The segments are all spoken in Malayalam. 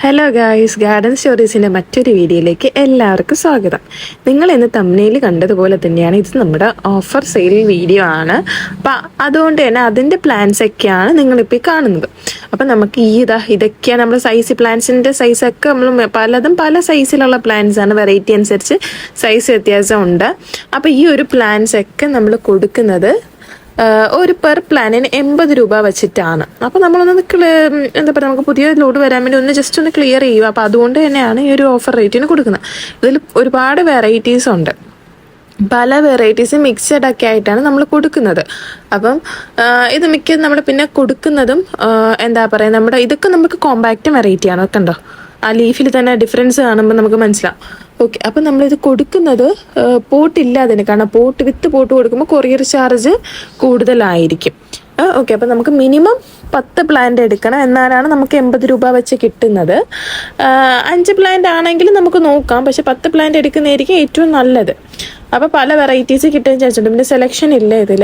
ഹലോ ഗായ്സ്, ഗാർഡൻ സ്റ്റോറീസിൻ്റെ മറ്റൊരു വീഡിയോയിലേക്ക് എല്ലാവർക്കും സ്വാഗതം. നിങ്ങൾ ഇന്ന് തംബ്നെയിൽ കണ്ടതുപോലെ തന്നെയാണ് ഇത് നമ്മുടെ ഓഫർ സെയിൽ വീഡിയോ ആണ്. അപ്പം അതുകൊണ്ട് തന്നെ അതിൻ്റെ പ്ലാൻസ് ഒക്കെയാണ് നിങ്ങളിപ്പോൾ കാണുന്നത്. അപ്പം നമുക്ക് ഇതൊക്കെയാണ് നമ്മുടെ സൈസ്, പ്ലാൻസിൻ്റെ സൈസൊക്കെ നമ്മൾ പലതും പല സൈസിലുള്ള പ്ലാൻസാണ്, വെറൈറ്റി അനുസരിച്ച് സൈസ് വ്യത്യാസമുണ്ട്. അപ്പോൾ ഈ ഒരു പ്ലാൻസ് ഒക്കെ നമ്മൾ കൊടുക്കുന്നത് ഒരു പെർ പ്ലാനിന് 80 രൂപ വെച്ചിട്ടാണ്. അപ്പോൾ നമ്മളൊന്ന് എന്താ പറയുക, നമുക്ക് പുതിയ ലോഡ് വരാൻ വേണ്ടി ജസ്റ്റ് ഒന്ന് ക്ലിയർ ചെയ്യുക. അപ്പോൾ അതുകൊണ്ട് തന്നെയാണ് ഈ ഒരു ഓഫർ റേറ്റിന് കൊടുക്കുന്നത്. ഇതിൽ ഒരുപാട് വെറൈറ്റീസ് ഉണ്ട്, പല വെറൈറ്റീസ് മിക്സഡ് ഒക്കെ ആയിട്ടാണ് നമ്മൾ കൊടുക്കുന്നത്. അപ്പം ഇത് നമ്മൾ പിന്നെ കൊടുക്കുന്നതും എന്താ പറയുക, നമ്മുടെ ഇതൊക്കെ നമുക്ക് കോമ്പാക്റ്റ് വെറൈറ്റിയാണ്. കണ്ടോ, ആ ലീഫിൽ തന്നെ ഡിഫറൻസ് കാണുമ്പോൾ നമുക്ക് മനസ്സിലാവും. ഓക്കെ, അപ്പം നമ്മളിത് കൊടുക്കുന്നത് പോട്ടില്ലാതെ, കാരണം വിത്ത് പോട്ട് കൊടുക്കുമ്പോൾ കൊറിയർ ചാർജ് കൂടുതലായിരിക്കും. ഓക്കെ, അപ്പം നമുക്ക് മിനിമം 10 പ്ലാന്റ് എടുക്കണം, എന്നാലാണ് നമുക്ക് 80 രൂപ വെച്ച് കിട്ടുന്നത്. 5 പ്ലാന്റ് ആണെങ്കിൽ നമുക്ക് നോക്കാം, പക്ഷെ 10 പ്ലാന്റ് എടുക്കുന്നതായിരിക്കും ഏറ്റവും നല്ലത്. അപ്പോൾ പല വെറൈറ്റീസ് കിട്ടാൻ ചാൻസ് ഉണ്ട്. പിന്നെ സെലക്ഷൻ ഇല്ല ഇതിൽ,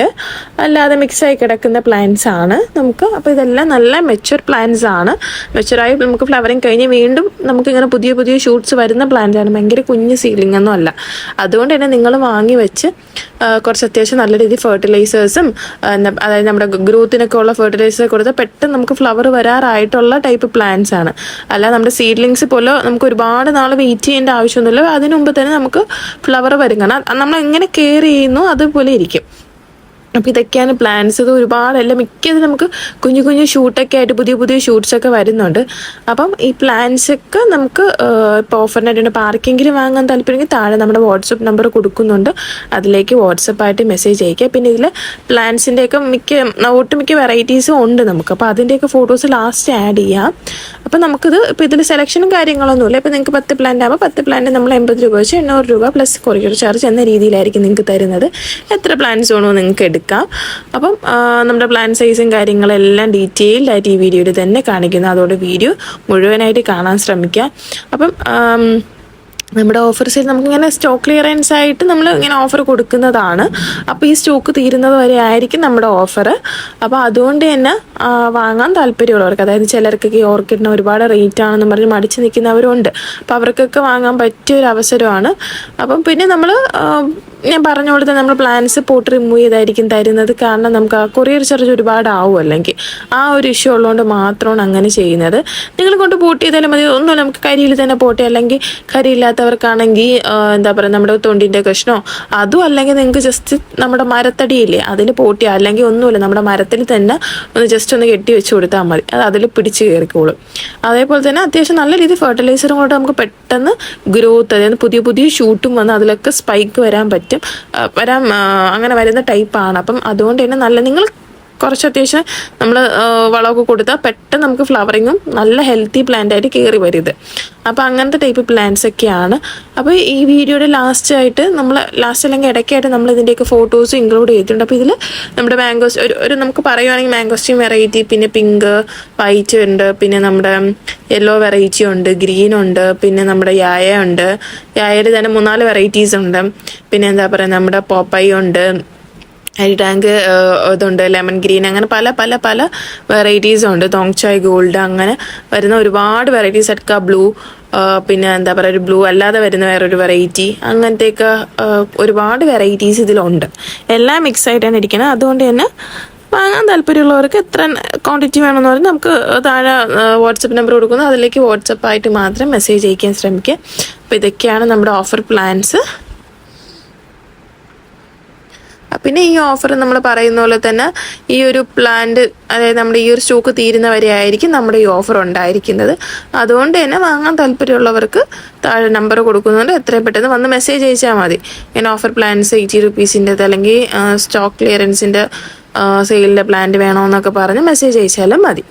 അല്ലാതെ മിക്സായി കിടക്കുന്ന പ്ലാന്റ്സ് ആണ് നമുക്ക്. അപ്പോൾ ഇതെല്ലാം നല്ല മെച്യൂർ പ്ലാന്റ്സ് ആണ്. മെച്യൂറായി നമുക്ക് ഫ്ലവറിങ് കഴിഞ്ഞ് വീണ്ടും നമുക്കിങ്ങനെ പുതിയ പുതിയ ഷൂട്ട്സ് വരുന്ന പ്ലാന്റ്സ് ആണ്. ഭയങ്കര കുഞ്ഞ് സീലിംഗ് ഒന്നും അല്ല. അതുകൊണ്ട് തന്നെ നിങ്ങൾ വാങ്ങി വെച്ച് കുറച്ച് അത്യാവശ്യം നല്ല രീതിയിൽ ഫെർട്ടിലൈസേഴ്സും, അതായത് നമ്മുടെ ഗ്രോത്തിനൊക്കെ ഉള്ള ഫെർട്ടിലൈസേഴ്സ് കൊടുത്താൽ പെട്ടെന്ന് നമുക്ക് ഫ്ലവർ വരാറായിട്ടുള്ള ടൈപ്പ് പ്ലാന്റ്സ് ആണ്. അല്ല നമ്മുടെ സീഡ്ലിങ്സ് പോലെ നമുക്ക് ഒരുപാട് നാൾ വെയിറ്റ് ചെയ്യേണ്ട ആവശ്യമൊന്നുമില്ല. അതിനു മുമ്പ് തന്നെ നമുക്ക് ഫ്ലവർ വരും. കാരണം നമ്മൾ എങ്ങനെ കെയർ ചെയ്യുന്നു അതുപോലെ ഇരിക്കും. അപ്പോൾ ഇതൊക്കെയാണ് പ്ലാൻസ്. ഇത് ഒരുപാടല്ല, മിക്കത് നമുക്ക് കുഞ്ഞു കുഞ്ഞു ഷൂട്ടൊക്കെ ആയിട്ട് പുതിയ പുതിയ ഷൂട്ട്സൊക്കെ വരുന്നുണ്ട്. അപ്പം ഈ പ്ലാൻസൊക്കെ നമുക്ക് ഇപ്പോൾ ഓഫറിനായിട്ട് പാർക്കെങ്കിലും വാങ്ങാൻ താല്പര്യമെങ്കിൽ താഴെ നമ്മുടെ വാട്സപ്പ് നമ്പർ കൊടുക്കുന്നുണ്ട്, അതിലേക്ക് വാട്സപ്പായിട്ട് മെസ്സേജ് അയക്കുക. പിന്നെ ഇതിൽ പ്ലാൻസിൻ്റെയൊക്കെ ഒട്ടുമിക്ക വെറൈറ്റീസും ഉണ്ട് നമുക്ക്. അപ്പോൾ അതിൻ്റെയൊക്കെ ഫോട്ടോസ് ലാസ്റ്റ് ആഡ് ചെയ്യാം. അപ്പോൾ നമുക്കിത് ഇപ്പോൾ ഇതിൽ സെലക്ഷനും കാര്യങ്ങളൊന്നുമില്ല. ഇപ്പോൾ നിങ്ങൾക്ക് 10 പ്ലാന്റ് ആകുമ്പോൾ 10 പ്ലാന്റ് നമ്മൾ 80 രൂപ വെച്ച് 800 രൂപ പ്ലസ് കൊറിയർ ചാർജ് എന്ന രീതിയിലായിരിക്കും നിങ്ങൾക്ക് തരുന്നത്. എത്ര പ്ലാന്റ്സ് വേണോ നിങ്ങൾക്ക് എടുക്കാം. അപ്പം നമ്മുടെ പ്ലാൻ സൈസും കാര്യങ്ങളെല്ലാം ഡീറ്റെയിൽഡ് ആയിട്ട് ഈ വീഡിയോയിൽ തന്നെ കാണിക്കുന്നു. അതോടെ വീഡിയോ മുഴുവനായിട്ട് കാണാൻ ശ്രമിക്കുക. അപ്പം നമ്മുടെ ഓഫർ സെയിൽ നമുക്കിങ്ങനെ സ്റ്റോക്ക് ക്ലിയറൻസ് ആയിട്ട് നമ്മൾ ഇങ്ങനെ ഓഫർ കൊടുക്കുന്നതാണ്. അപ്പോൾ ഈ സ്റ്റോക്ക് തീരുന്നത് വരെ ആയിരിക്കും നമ്മുടെ ഓഫർ. അപ്പോൾ അതുകൊണ്ട് തന്നെ വാങ്ങാൻ താല്പര്യമുള്ളവർക്ക്, അതായത് ചിലർക്കൊക്കെ ഈ ഓർക്കിഡിന് ഒരുപാട് റേറ്റ് ആണെന്ന് പറഞ്ഞ് മടിച്ച് നിൽക്കുന്നവരുണ്ട്. അപ്പോൾ അവർക്കൊക്കെ വാങ്ങാൻ പറ്റിയൊരു അവസരമാണ്. അപ്പം പിന്നെ ഞാൻ പറഞ്ഞ പോലെ തന്നെ നമ്മൾ പ്ലാൻസ് പോട്ട് റിമൂവ് ചെയ്തായിരിക്കും തരുന്നത്. കാരണം നമുക്ക് ആ കൊറിയർ ചാർജ് ഒരുപാട് ആവും, അല്ലെങ്കിൽ ആ ഒരു ഇഷ്യൂ ഉള്ളതുകൊണ്ട് മാത്രമാണ് അങ്ങനെ ചെയ്യുന്നത്. നിങ്ങൾ കൊണ്ട് പോട്ട് ചെയ്താലും മതി, ഒന്നും നമുക്ക് കരിയിൽ തന്നെ പോട്ടെ. അല്ലെങ്കിൽ കരിയില്ലാത്തവർക്കാണെങ്കിൽ എന്താ പറയുക, നമ്മുടെ തൊണ്ടിൻ്റെ കഷ്ണോ അതും, അല്ലെങ്കിൽ നിങ്ങൾക്ക് ജസ്റ്റ് നമ്മുടെ മരത്തടിയില്ലേ അതിൽ പോട്ട് ചെയ്യുക. അല്ലെങ്കിൽ ഒന്നുമില്ല, നമ്മുടെ മരത്തിൽ തന്നെ ഒന്ന് ജസ്റ്റ് ഒന്ന് കെട്ടി വെച്ച് കൊടുത്താൽ മതി, അത് അതിൽ പിടിച്ച് കയറിക്കോളും. അതേപോലെ തന്നെ അത്യാവശ്യം നല്ല രീതിയിൽ ഫെർട്ടിലൈസറും കൊണ്ട് നമുക്ക് പെട്ടെന്ന് ഗ്രോത്ത്, അതായത് പുതിയ പുതിയ ഷൂട്ടും വന്ന് അതിലൊക്കെ സ്പൈക്ക് വരാൻ പറ്റും, അങ്ങനെ വരുന്ന ടൈപ്പാണ്. അപ്പം അതുകൊണ്ട് തന്നെ നിങ്ങൾ കുറച്ച് അത്യാവശ്യം നമ്മൾ വളമൊക്കെ കൊടുത്താൽ പെട്ടെന്ന് നമുക്ക് ഫ്ലവറിങ്ങും നല്ല ഹെൽത്തി പ്ലാന്റ് ആയിട്ട് കയറി വരുത്. അപ്പോൾ അങ്ങനത്തെ ടൈപ്പ് പ്ലാന്റ്സ് ഒക്കെയാണ്. അപ്പോൾ ഈ വീഡിയോയുടെ ലാസ്റ്റ് അല്ലെങ്കിൽ ഇടയ്ക്കായിട്ട് നമ്മൾ ഇതിൻ്റെയൊക്കെ ഫോട്ടോസ് ഇൻക്ലൂഡ് ചെയ്തിട്ടുണ്ട്. അപ്പോൾ ഇതിൽ നമ്മുടെ മാംഗോസ് ഒരു നമുക്ക് പറയുവാണെങ്കിൽ മാംഗോസ്റ്റീൻ വെറൈറ്റി, പിന്നെ പിങ്ക് വൈറ്റ് ഉണ്ട്, പിന്നെ നമ്മുടെ യെല്ലോ വെറൈറ്റി ഉണ്ട്, ഗ്രീൻ ഉണ്ട്, പിന്നെ നമ്മുടെ യായ ഉണ്ട്. യായയിൽ തന്നെ 3-4 വെറൈറ്റീസ് ഉണ്ട്. പിന്നെ എന്താ പറയുക, നമ്മുടെ പോപ്പൈ ഉണ്ട്, അരി ടാങ്ക് ഇതുണ്ട്, ലെമൺ ഗ്രീൻ, അങ്ങനെ പല പല പല വെറൈറ്റീസും ഉണ്ട്. തോങ്ചായ് ഗോൾഡ്, അങ്ങനെ വരുന്ന ഒരുപാട് വെറൈറ്റീസ്. അട്ക ബ്ലൂ, പിന്നെ എന്താ പറയുക, ഒരു ബ്ലൂ അല്ലാതെ വരുന്ന വേറൊരു വെറൈറ്റി, അങ്ങനത്തെയൊക്കെ ഒരുപാട് വെറൈറ്റീസ് ഇതിലുണ്ട്. എല്ലാം മിക്സ് ആയിട്ടാണ് ഇരിക്കുന്നത്. അതുകൊണ്ട് തന്നെ വാങ്ങാൻ താല്പര്യമുള്ളവർക്ക് എത്ര ക്വാണ്ടിറ്റി വേണമെന്ന് പറഞ്ഞാൽ നമുക്ക് താഴെ വാട്സപ്പ് നമ്പർ കൊടുക്കുന്നു, അതിലേക്ക് വാട്സപ്പായിട്ട് മാത്രം മെസ്സേജ് അയക്കാൻ ശ്രമിക്കുക. അപ്പോൾ ഇതൊക്കെയാണ് നമ്മുടെ ഓഫർ പ്ലാൻസ്. പിന്നെ ഈ ഓഫർ നമ്മൾ പറയുന്ന പോലെ തന്നെ ഈ ഒരു പ്ലാന്റ്, അതായത് നമ്മുടെ ഈ ഒരു സ്റ്റോക്ക് തീരുന്നവരെ ആയിരിക്കും നമ്മുടെ ഈ ഓഫർ ഉണ്ടായിരിക്കുന്നത്. അതുകൊണ്ട് തന്നെ വാങ്ങാൻ താല്പര്യമുള്ളവർക്ക് താഴെ നമ്പർ കൊടുക്കുന്നുണ്ട്, എത്രയും പെട്ടെന്ന് വന്ന് മെസ്സേജ് അയച്ചാൽ മതി. ഇങ്ങനെ ഓഫർ പ്ലാൻസ് 80 റുപ്പീസിൻ്റെ അല്ലെങ്കിൽ സ്റ്റോക്ക് ക്ലിയറൻസിൻ്റെ സെയിലിൻ്റെ പ്ലാന്റ് വേണമെന്നൊക്കെ പറഞ്ഞ് മെസ്സേജ് അയച്ചാലും മതി.